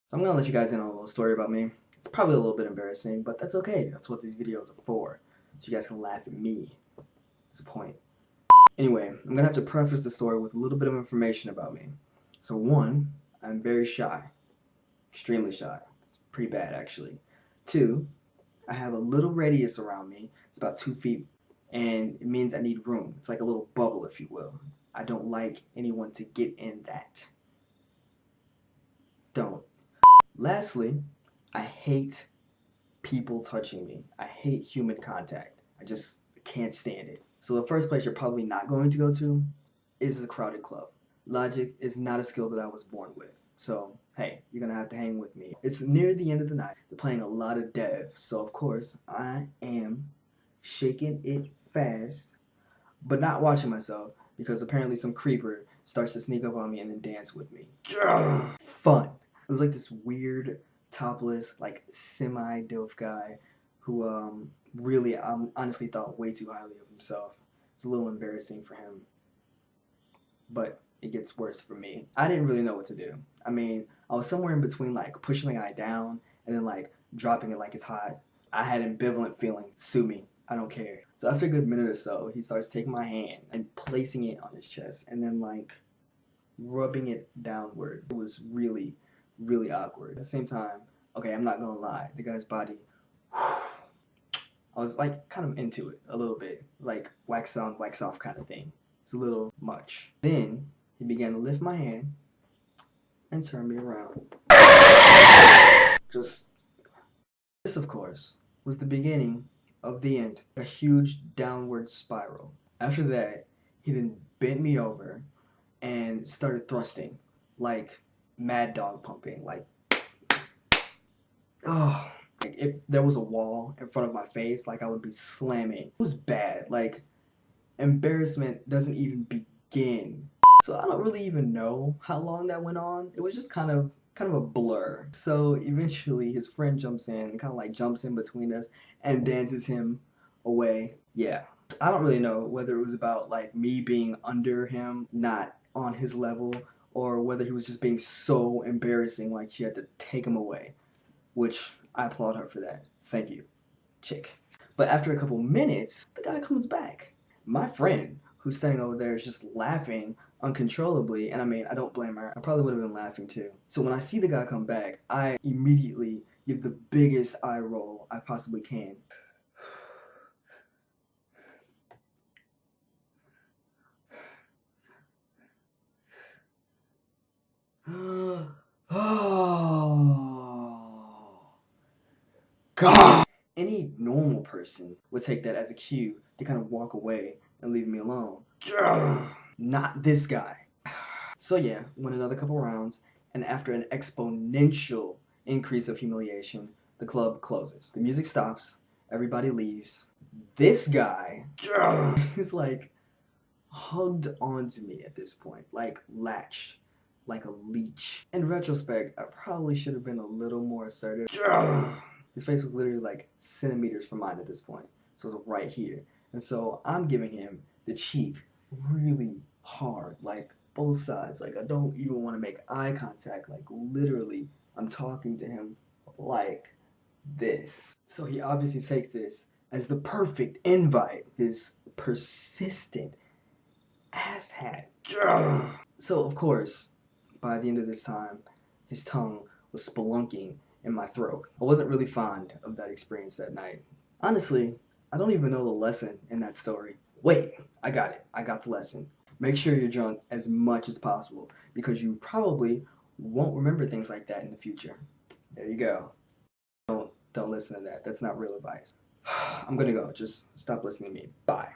So I'm gonna let you guys in on a little story about me. It's probably a little bit embarrassing, but that's okay. That's what these videos are for. So you guys can laugh at me. That's the point. Anyway, I'm gonna have to preface the story with a little bit of information about me. So one, I'm very shy. Extremely shy. It's pretty bad actually. Two, I have a little radius around me. It's about 2 feet. And it means I need room. It's like a little bubble, if you will. I don't like anyone to get in that. Don't. Lastly, I hate people touching me. I hate human contact. I just can't stand it. So the first place you're probably not going to go to is a crowded club. Logic is not a skill that I was born with. So, hey, you're gonna have to hang with me. It's near the end of the night. They're playing a lot of dev. So of course, I am shaking it fast, but not watching myself because apparently some creeper starts to sneak up on me and then dance with me. Fun. It was like this weird, topless, like semi-dope guy who really honestly thought way too highly of himself. It's a little embarrassing for him, but it gets worse for me. I didn't really know what to do. I mean, I was somewhere in between like pushing the guy down and then like dropping it like it's hot. I had ambivalent feelings. Sue me. I don't care. So after a good minute or so, he starts taking my hand and placing it on his chest and then like rubbing it downward. It was really, really awkward. At the same time, okay, I'm not gonna lie, the guy's body, I was like kind of into it a little bit, like wax on, wax off kind of thing. It's a little much. Then he began to lift my hand and turn me around. Just this, of course, was the beginning of the end. A huge downward spiral. After that, he then bent me over and started thrusting like mad dog pumping, like oh, like if there was a wall in front of my face, like I would be slamming. It was bad. Like embarrassment doesn't even begin. So I don't really even know how long that went on. It was just kind of a blur. So eventually his friend jumps in and kind of like jumps in between us and dances him away. Yeah. I don't really know whether it was about like me being under him, not on his level, or whether he was just being so embarrassing like she had to take him away, which I applaud her for that. Thank you, chick. But after a couple minutes, the guy comes back. My friend, who's standing over there, is just laughing uncontrollably, and I mean, I don't blame her. I probably would have been laughing too. So when I see the guy come back, I immediately give the biggest eye roll I possibly can. Oh, God. Any normal person would take that as a cue to kind of walk away and leave me alone. Not this guy. So yeah, went another couple rounds, and after an exponential increase of humiliation, the club closes. The music stops, everybody leaves. This guy is like hugged onto me at this point, like latched, like a leech. In retrospect, I probably should have been a little more assertive. His face was literally like centimeters from mine at this point, so it was right here. And so I'm giving him the cheek really hard, like both sides. Like I don't even want to make eye contact. Like literally, I'm talking to him like this. So he obviously takes this as the perfect invite. This persistent asshat. So of course, by the end of this time, his tongue was spelunking in my throat. I wasn't really fond of that experience that night. Honestly, I don't even know the lesson in that story. Wait, I got it. I got the lesson. Make sure you're drunk as much as possible because you probably won't remember things like that in the future. There you go. Don't listen to that. That's not real advice. I'm gonna go. Just stop listening to me. Bye.